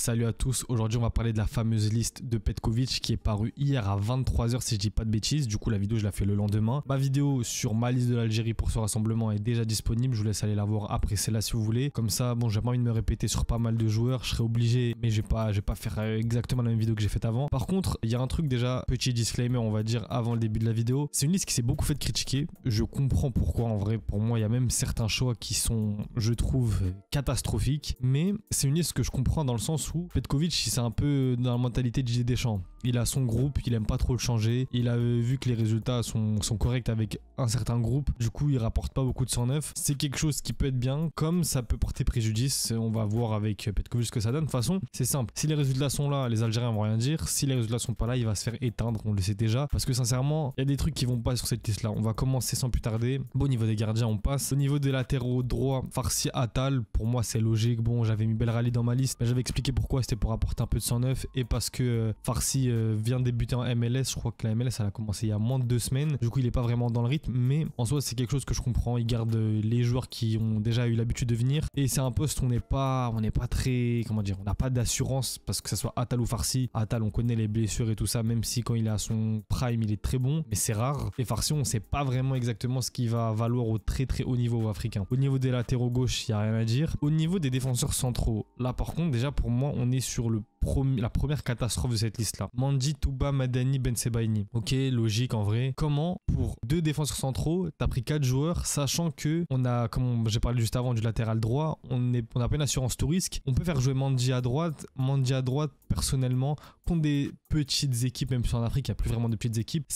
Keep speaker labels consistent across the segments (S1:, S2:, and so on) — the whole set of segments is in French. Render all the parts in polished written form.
S1: Salut à tous, aujourd'hui on va parler de la fameuse liste de Petkovic qui est parue hier à 23 h si je dis pas de bêtises. Du coup la vidéo je la fais le lendemain. Ma vidéo sur ma liste de l'Algérie pour ce rassemblement est déjà disponible, je vous laisse aller la voir après celle-là si vous voulez. Comme ça, bon, j'ai pas envie de me répéter sur pas mal de joueurs, je serai obligé, mais je vais pas faire exactement la même vidéo que j'ai faite avant. Par contre, il y a un truc déjà, petit disclaimer on va dire avant le début de la vidéo, c'est une liste qui s'est beaucoup fait critiquer. Je comprends pourquoi en vrai, pour moi il y a même certains choix qui sont, je trouve, catastrophiques, mais c'est une liste que je comprends dans le sens où Petkovic, c'est un peu dans la mentalité de Didier Deschamps. Il a son groupe, il aime pas trop le changer. Il a vu que les résultats sont corrects avec un certain groupe. Du coup, il rapporte pas beaucoup de 109. C'est quelque chose qui peut être bien, comme ça peut porter préjudice. On va voir avec Petkovic ce que ça donne. De toute façon, c'est simple. Si les résultats sont là, les Algériens vont rien dire. Si les résultats sont pas là, il va se faire éteindre. On le sait déjà. Parce que sincèrement, il y a des trucs qui vont pas sur cette liste-là. On va commencer sans plus tarder. Bon, au niveau des gardiens, on passe. Au niveau des latéraux droits, Farsi, Attal, pour moi, c'est logique. Bon, j'avais mis Belrali dans ma liste, mais j'avais expliqué pourquoi. C'était pour apporter un peu de 109 et parce que Farsi vient de débuter en MLS. Je crois que la MLS elle a commencé il y a moins de 2 semaines. Du coup, il est pas vraiment dans le rythme, mais en soi, c'est quelque chose que je comprends. Il garde les joueurs qui ont déjà eu l'habitude de venir et c'est un poste où on n'est pas très, comment dire, on n'a pas d'assurance parce que ça soit Attal ou Farsi. Attal, on connaît les blessures et tout ça, même si quand il est à son prime, il est très bon, mais c'est rare. Et Farsi, on sait pas vraiment exactement ce qu'il va valoir au très haut niveau africain. Au niveau des latéraux gauche, il y a rien à dire. Au niveau des défenseurs centraux, là par contre, déjà pour moi, on est sur la première catastrophe de cette liste-là. Mandi, Touba, Madani, Ben Sebaini. Ok, logique en vrai. Comment, pour 2 défenseurs centraux, t'as pris 4 joueurs, sachant que on a, comme j'ai parlé juste avant du latéral droit, on n'a pas une assurance tout risque. On peut faire jouer Mandi à droite. Mandi à droite, personnellement, contre des petites équipes, même si en Afrique, il n'y a plus vraiment de petites équipes,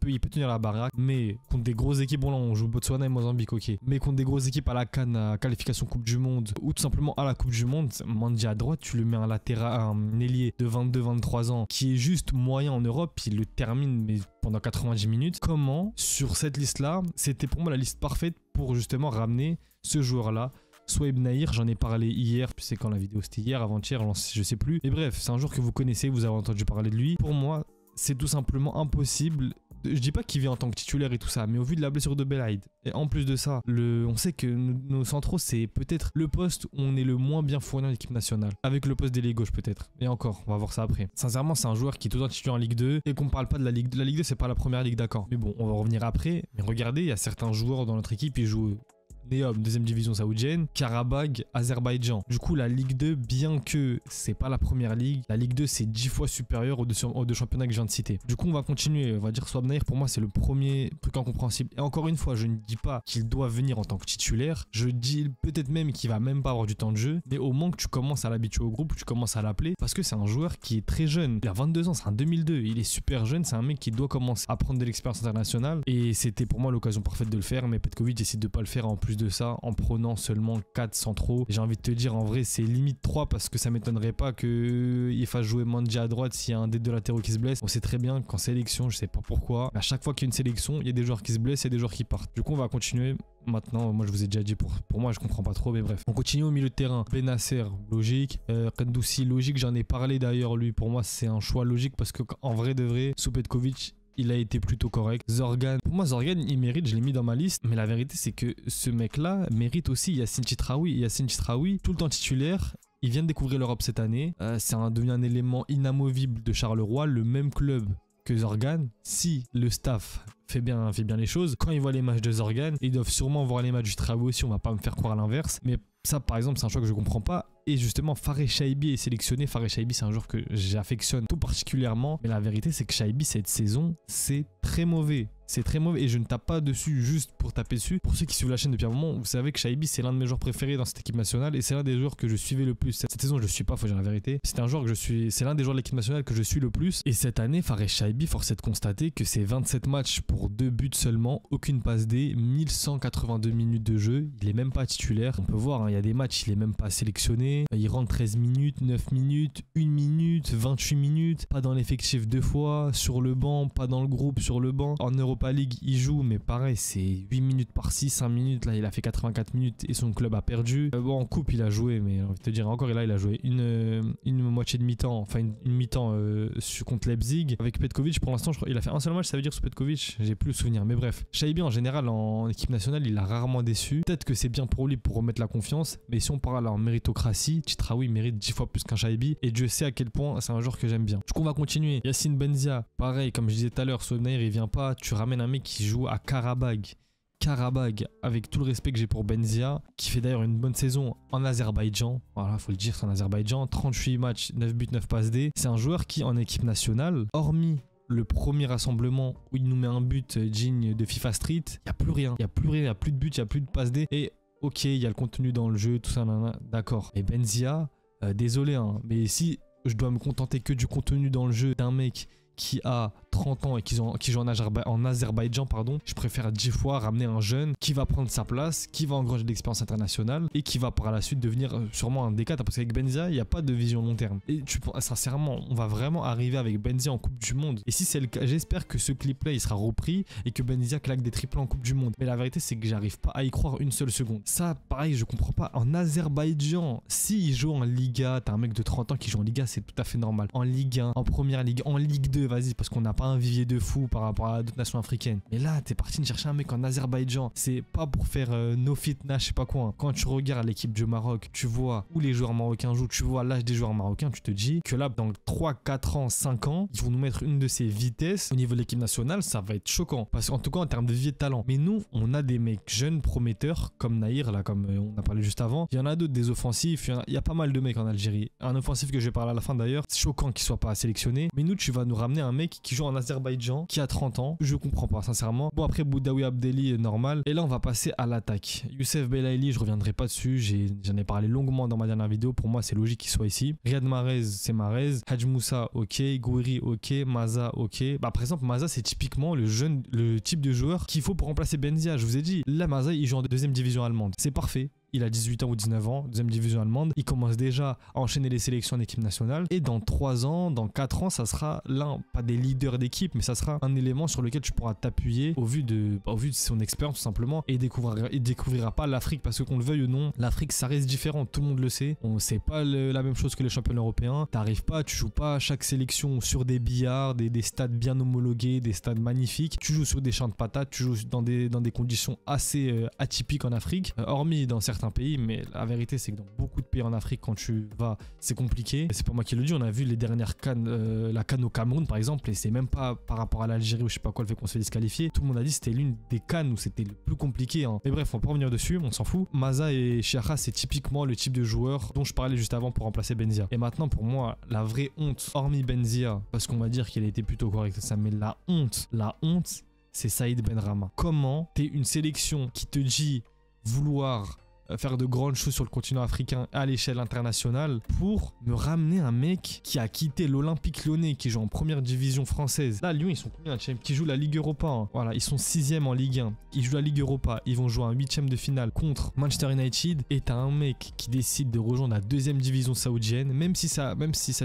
S1: il peut tenir la baraque. Mais contre des grosses équipes, bon là, on joue Botswana et Mozambique, ok. Mais contre des grosses équipes à la CAN, à qualification Coupe du Monde, ou tout simplement à la Coupe du Monde, Mandi à droite, tu le mets un latéral, un ailier de 22-23 ans qui est juste moyen en Europe, il le termine mais pendant 90 minutes. Comment, sur cette liste-là, c'était pour moi la liste parfaite pour justement ramener ce joueur-là. Souaib Nahir, j'en ai parlé hier, puis c'est quand la vidéo c'était hier, avant-hier, je sais plus. Mais bref, c'est un joueur que vous connaissez, vous avez entendu parler de lui. Pour moi, c'est tout simplement impossible. Je dis pas qu'il vient en tant que titulaire et tout ça, mais au vu de la blessure de Belhaïd, et en plus de ça, on sait que nos centraux, c'est peut-être le poste où on est le moins bien fourni en équipe nationale. Avec le poste d'ailier gauche peut-être. Et encore, on va voir ça après. Sincèrement, c'est un joueur qui est tout le temps titulaire en Ligue 2 et qu'on parle pas de la Ligue 2. La Ligue 2, c'est pas la première ligue, d'accord. Mais bon, on va revenir après. Mais regardez, il y a certains joueurs dans notre équipe, ils jouent Neom, deuxième division saoudienne, Karabag, Azerbaïdjan. Du coup, la Ligue 2, bien que c'est pas la première ligue, la Ligue 2 c'est 10 fois supérieur aux 2 championnats que je viens de citer. Du coup, on va continuer. On va dire Souaib Nahir, pour moi, c'est le premier truc incompréhensible. Et encore une fois, je ne dis pas qu'il doit venir en tant que titulaire. Je dis peut-être même qu'il va même pas avoir du temps de jeu. Mais au moins que tu commences à l'habituer au groupe, tu commences à l'appeler. Parce que c'est un joueur qui est très jeune. Il a 22 ans, c'est un 2002. Il est super jeune. C'est un mec qui doit commencer à prendre de l'expérience internationale. Et c'était pour moi l'occasion parfaite de le faire. Mais Petkovic décide de pas le faire en plus de ça, en prenant seulement 4 centraux. J'ai envie de te dire, en vrai, c'est limite 3 parce que ça m'étonnerait pas qu'il fasse jouer Mandi à droite s'il y a un des 2 latéraux qui se blesse. On sait très bien qu'en sélection, je sais pas pourquoi, à chaque fois qu'il y a une sélection, il y a des joueurs qui se blessent et des joueurs qui partent. Du coup, on va continuer. Maintenant, moi je vous ai déjà dit, pour moi je comprends pas trop, mais bref. On continue au milieu de terrain. Benasser, logique. Kendoussi, logique. J'en ai parlé d'ailleurs, lui. Pour moi, c'est un choix logique parce que en vrai de vrai, sous Petkovic, il a été plutôt correct. Zorgan, pour moi Zorgan il mérite, je l'ai mis dans ma liste, mais la vérité c'est que ce mec là mérite aussi Yassine Chitraoui. Yassine Chitraoui, tout le temps titulaire, il vient de découvrir l'Europe cette année, c'est devenu un élément inamovible de Charleroi, le même club que Zorgan. Si le staff fait bien les choses, quand ils voient les matchs de Zorgan, ils doivent sûrement voir les matchs du Chitraoui aussi, on va pas me faire croire à l'inverse, mais ça par exemple c'est un choix que je comprends pas. Et justement Faré Chaibi est sélectionné. Faré Chaibi c'est un joueur que j'affectionne tout particulièrement, mais la vérité c'est que Chaibi cette saison c'est très mauvais. C'est très mauvais et je ne tape pas dessus juste pour taper dessus. Pour ceux qui suivent la chaîne depuis un moment, vous savez que Chaibi c'est l'un de mes joueurs préférés dans cette équipe nationale et c'est l'un des joueurs que je suivais le plus. Cette saison je le suis pas, faut dire la vérité. C'est un joueur que c'est l'un des joueurs de l'équipe nationale que je suis le plus. Et cette année, Faré Chaibi, force est de constater que c'est 27 matchs pour 2 buts seulement, aucune passe D, 1182 minutes de jeu. Il est même pas titulaire. On peut voir, il y a des matchs, il est même pas sélectionné. Il rentre 13 minutes, 9 minutes, 1 minute, 28 minutes, pas dans l'effectif 2 fois, sur le banc, pas dans le groupe, sur le banc. En Europa League, il joue, mais pareil, c'est 8 minutes par-ci, 5 minutes. Là, il a fait 84 minutes et son club a perdu. Bon, en coupe, il a joué, mais j'ai envie de te dire encore, là, il a joué une moitié de mi-temps, enfin une mi-temps contre Leipzig. Avec Petkovic, pour l'instant, il a fait un seul match, ça veut dire, sur Petkovic, j'ai plus le souvenir. Mais bref, Chaibi, en général, en équipe nationale, il a rarement déçu. Peut-être que c'est bien pour lui pour remettre la confiance, mais si on parle en méritocratie, si, Chitraoui mérite 10 fois plus qu'un Shaibi et Dieu sait à quel point c'est un joueur que j'aime bien. Du coup, on va continuer. Yacine Benzia, pareil, comme je disais tout à l'heure, Souvenir, il vient pas, tu ramènes un mec qui joue à Karabag. Karabag, avec tout le respect que j'ai pour Benzia, qui fait d'ailleurs une bonne saison en Azerbaïdjan. Voilà, faut le dire, c'est en Azerbaïdjan. 38 matchs, 9 buts, 9 passes D. C'est un joueur qui, en équipe nationale, hormis le premier rassemblement où il nous met un but digne de FIFA Street, il n'y a plus rien. Il n'y a plus rien, il n'y a plus de but, il n'y a plus de passes D. Et ok, il y a le contenu dans le jeu, tout ça, d'accord. Mais Benzia, désolé, hein, mais si je dois me contenter que du contenu dans le jeu d'un mec qui a 30 ans et qui joue en Azerbaïdjan, pardon, je préfère 10 fois ramener un jeune qui va prendre sa place, qui va engranger de l'expérience internationale et qui va par la suite devenir sûrement un D4 parce qu'avec Benzia, il n'y a pas de vision long terme. Et sincèrement, on va vraiment arriver avec Benzia en Coupe du Monde. Et si c'est le cas, j'espère que ce clip-là, il sera repris et que Benzia claque des triplés en Coupe du Monde. Mais la vérité, c'est que j'arrive pas à y croire une seule seconde. Ça, pareil, je comprends pas. En Azerbaïdjan, s'il joue en Liga, t'as un mec de 30 ans qui joue en Liga, c'est tout à fait normal. En Ligue 1, en Première Ligue, en Ligue 2, vas-y, parce qu'on n'a pas un vivier de fou par rapport à d'autres nations africaines. Mais là, t'es parti de chercher un mec en Azerbaïdjan. C'est pas pour faire no fitness, je sais pas quoi. Hein. Quand tu regardes l'équipe du Maroc, tu vois où les joueurs marocains jouent, tu vois l'âge des joueurs marocains, tu te dis que là, dans 3, 4 ans, 5 ans, ils vont nous mettre une de ces vitesses au niveau de l'équipe nationale, ça va être choquant. Parce qu'en tout cas, en termes de vivier de talent. Mais nous, on a des mecs jeunes, prometteurs, comme Nahir, là, comme on a parlé juste avant. Il y en a d'autres, des offensifs. Il y a pas mal de mecs en Algérie. Un offensif que je vais parler à la fin d'ailleurs. C'est choquant qu'il soit pas sélectionné. Mais nous, tu vas nous ramener un mec qui joue en Azerbaïdjan, qui a 30 ans. Je comprends pas, sincèrement. Bon, après, Boudaoui Abdelli, normal. Et là, on va passer à l'attaque. Youssef Belaïli, je reviendrai pas dessus. J'en ai parlé longuement dans ma dernière vidéo. Pour moi, c'est logique qu'il soit ici. Riyad Mahrez, c'est Mahrez. Hadj Moussa, ok. Gouiri, ok. Maza, ok. Bah, par exemple, Maza, c'est typiquement le type de joueur qu'il faut pour remplacer Benzia. Je vous ai dit, là, Maza, il joue en deuxième division allemande. C'est parfait. Il a 18 ans ou 19 ans, deuxième division allemande. Il commence déjà à enchaîner les sélections en équipe nationale. Et dans 3 ans, dans 4 ans, ça sera l'un, pas des leaders d'équipe, mais ça sera un élément sur lequel tu pourras t'appuyer au vu de son expérience tout simplement. Et il découvrira pas l'Afrique parce que qu'on le veuille ou non, l'Afrique ça reste différent, tout le monde le sait. On sait pas la même chose que les championnats européens. T'arrives pas, tu joues pas à chaque sélection sur des billards, des stades bien homologués, des stades magnifiques. Tu joues sur des champs de patates, tu joues dans des conditions assez atypiques en Afrique, hormis dans certains pays, mais la vérité c'est que dans beaucoup de pays en Afrique quand tu vas c'est compliqué. C'est pas moi qui le dis, on a vu les dernières CAN, la CAN au Cameroun par exemple, et c'est même pas par rapport à l'Algérie ou je sais pas quoi le fait qu'on se fait disqualifier. Tout le monde a dit c'était l'une des CAN où c'était le plus compliqué hein. Mais bref, on peut revenir dessus, on s'en fout. Maza et Chiacha c'est typiquement le type de joueur dont je parlais juste avant pour remplacer Benzia. Et maintenant pour moi la vraie honte, hormis Benzia, parce qu'on va dire qu'il a été plutôt correct ça, mais la honte c'est Saïd Benrahma. Comment t'es une sélection qui te dit vouloir faire de grandes choses sur le continent africain à l'échelle internationale pour me ramener un mec qui a quitté l'Olympique Lyonnais, qui joue en première division française. Là, Lyon, ils sont combien qui jouent la Ligue Europa hein. Voilà, ils sont 6e en Ligue 1. Ils jouent la Ligue Europa. Ils vont jouer un 8e de finale contre Manchester United. Et t'as un mec qui décide de rejoindre la 2e division saoudienne, même si sa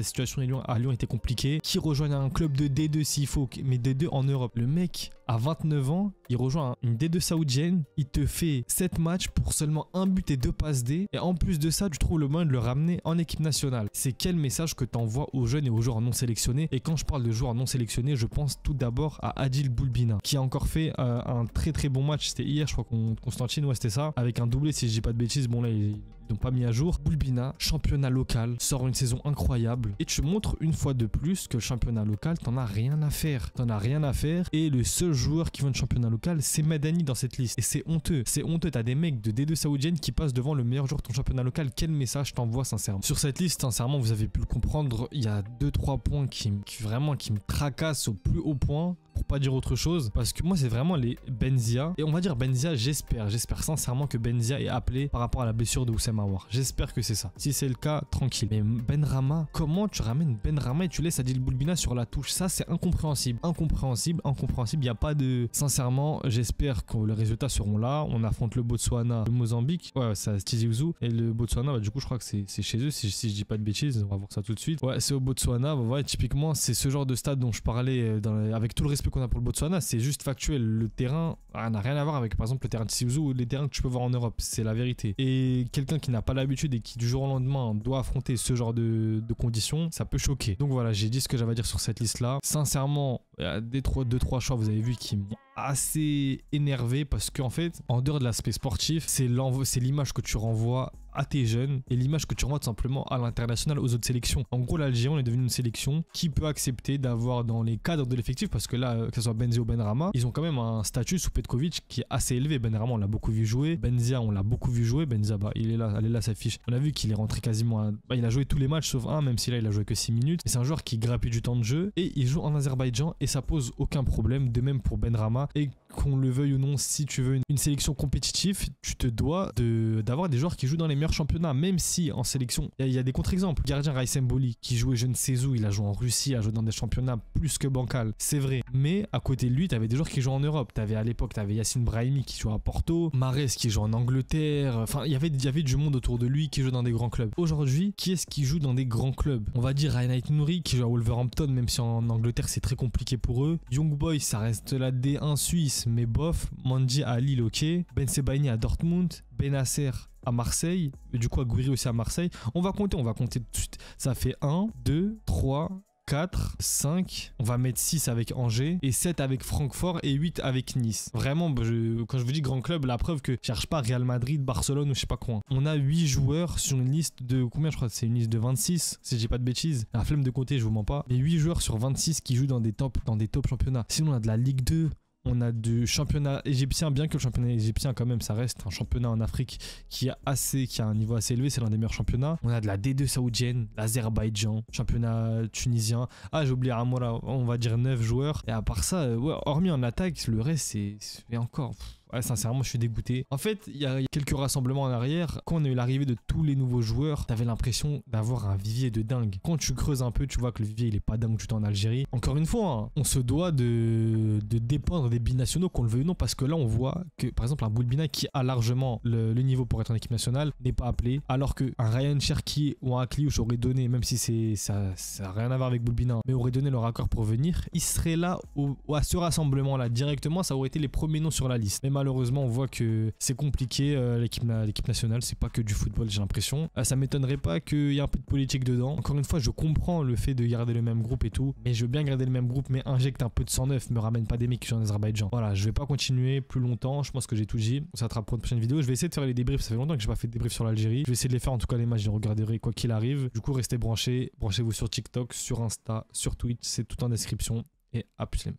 S1: situation à Lyon était compliquée, qui rejoint un club de D2 s'il faut, mais D2 en Europe. Le mec, à 29 ans, il rejoint une D2 saoudienne, il te fait 7 matchs pour seulement un but et 2 passes D, et en plus de ça, tu trouves le moyen de le ramener en équipe nationale. C'est quel message que tu envoies aux jeunes et aux joueurs non sélectionnés? Et quand je parle de joueurs non sélectionnés, je pense tout d'abord à Adil Boulbina, qui a encore fait un très très bon match, c'était hier je crois contre Constantine, ouais c'était ça, avec un doublé si je dis pas de bêtises, bon là ils n'ont pas mis à jour. Boulbina, championnat local, sort une saison incroyable et tu montres une fois de plus que le championnat local, t'en as rien à faire. T'en as rien à faire et le seul joueur qui vient de championnat local, c'est Madani dans cette liste. Et c'est honteux. C'est honteux. T'as des mecs de D2 saoudienne qui passent devant le meilleur joueur de ton championnat local. Quel message t'envoie sincèrement? Sur cette liste, sincèrement, vous avez pu le comprendre, il y a 2-3 points qui me tracassent au plus haut point. Pour pas dire autre chose, parce que moi c'est vraiment les Benzia, et on va dire Benzia, j'espère sincèrement que Benzia est appelé par rapport à la blessure de Oussem Aouar. J'espère que c'est ça. Si c'est le cas, tranquille. Mais Benrahma, comment tu ramènes Benrahma et tu laisses Adil Boulbina sur la touche? Ça c'est incompréhensible, il n'y a pas de... Sincèrement, j'espère que les résultats seront là. On affronte le Botswana, le Mozambique, ouais c'est Tizi Ouzou, et le Botswana, bah, du coup je crois que c'est chez eux, si je dis pas de bêtises, on va voir ça tout de suite. Ouais, c'est au Botswana, bah, ouais, typiquement c'est ce genre de stade dont je parlais avec tout le respect qu'on a pour le Botswana, c'est juste factuel. Le terrain n'a rien à voir avec par exemple le terrain de Tizi Ouzou ou les terrains que tu peux voir en Europe, c'est la vérité. Et quelqu'un qui n'a pas l'habitude et qui du jour au lendemain doit affronter ce genre de conditions, ça peut choquer. Donc voilà, j'ai dit ce que j'avais à dire sur cette liste là. Sincèrement, il y a 2-3 choix, vous avez vu, qui m'ont assez énervé parce qu'en fait, en dehors de l'aspect sportif, c'est l'image que tu renvoies à tes jeunes et l'image que tu renvoies tout simplement à l'international, aux autres sélections. En gros, l'Algérie, on est devenu une sélection qui peut accepter d'avoir dans les cadres de l'effectif, parce que là, que ce soit Benzia ou Benrahma, ils ont quand même un statut sous Petkovic qui est assez élevé. Benrahma, on l'a beaucoup vu jouer. Benzia, on l'a beaucoup vu jouer. Benzia, bah, il est là, elle est là sa fiche. On a vu qu'il est rentré quasiment il a joué tous les matchs sauf un, même si là, il a joué que 6 minutes. Et c'est un joueur qui grappille du temps de jeu et il joue en Azerbaïdjan et ça pose aucun problème. De même pour Benrahma. Et qu'on le veuille ou non, si tu veux une sélection compétitive, tu te dois d'avoir des joueurs qui jouent dans les meilleurs championnats, même si en sélection, il y a des contre-exemples. Gardien Raïsem Boli, qui jouait je ne sais où, il a joué en Russie, il a joué dans des championnats plus que bancals, c'est vrai. Mais à côté de lui, tu avais des joueurs qui jouaient en Europe. À l'époque, tu avais Yassine Brahimi qui jouait à Porto, Mahrez qui joue en Angleterre. Enfin, il y avait du monde autour de lui qui joue dans des grands clubs. Aujourd'hui, qui est-ce qui joue dans des grands clubs? On va dire Ryan Nouri qui joue à Wolverhampton, même si en Angleterre, c'est très compliqué pour eux. Young Boys, ça reste la D1 suisse, mais bof. Mandi à Lille, ok. Ben Sebaini à Dortmund. Benasser à Marseille. Et du coup, Gouiri aussi à Marseille. On va compter tout de suite. Ça fait 1, 2, 3, 4, 5, on va mettre 6 avec Angers et 7 avec Francfort et 8 avec Nice. Vraiment, quand je vous dis grand club, la preuve que je cherche pas Real Madrid, Barcelone ou je sais pas quoi. On a 8 joueurs sur une liste de combien? Je crois que c'est une liste de 26, si j'ai pas de bêtises. La flemme de compter, je vous mens pas. Mais 8 joueurs sur 26 qui jouent dans des top championnats. Sinon, on a de la Ligue 2. On a du championnat égyptien, bien que le championnat égyptien quand même ça reste un championnat en Afrique qui a un niveau assez élevé, c'est l'un des meilleurs championnats. On a de la D2 saoudienne, l'Azerbaïdjan, championnat tunisien. Ah, j'ai oublié Amora, on va dire 9 joueurs. Et à part ça, ouais, hormis en attaque, le reste c'est encore... Ouais, sincèrement, je suis dégoûté. En fait, il y a quelques rassemblements en arrière. Quand on a eu l'arrivée de tous les nouveaux joueurs, t'avais l'impression d'avoir un vivier de dingue. Quand tu creuses un peu, tu vois que le vivier, il est pas dingue du tout en Algérie. Encore une fois, hein, on se doit de dépendre des binationaux, qu'on le veuille ou non, parce que là, on voit que, par exemple, un Boulbina qui a largement le niveau pour être en équipe nationale n'est pas appelé, alors qu'un Ryan Cherki ou un Akliouche aurait donné, même si ça n'a rien à voir avec Boulbina, mais aurait donné leur accord pour venir, ils seraient là à ce rassemblement-là directement, ça aurait été les premiers noms sur la liste. Mais malheureusement, on voit que c'est compliqué, l'équipe nationale, c'est pas que du football, j'ai l'impression. Ça m'étonnerait pas qu'il y ait un peu de politique dedans. Encore une fois, je comprends le fait de garder le même groupe et tout, mais je veux bien garder le même groupe, mais injecte un peu de sang neuf, me ramène pas des mecs qui sont en Azerbaïdjan. Voilà, je vais pas continuer plus longtemps, je pense que j'ai tout dit. On s'attrape pour une prochaine vidéo. Je vais essayer de faire les débriefs, ça fait longtemps que j'ai pas fait de débriefs sur l'Algérie. Je vais essayer de les faire, en tout cas les matchs, je les regarderai quoi qu'il arrive. Du coup, restez branchés, branchez-vous sur TikTok, sur Insta, sur Twitch, c'est tout en description. Et à plus les mecs.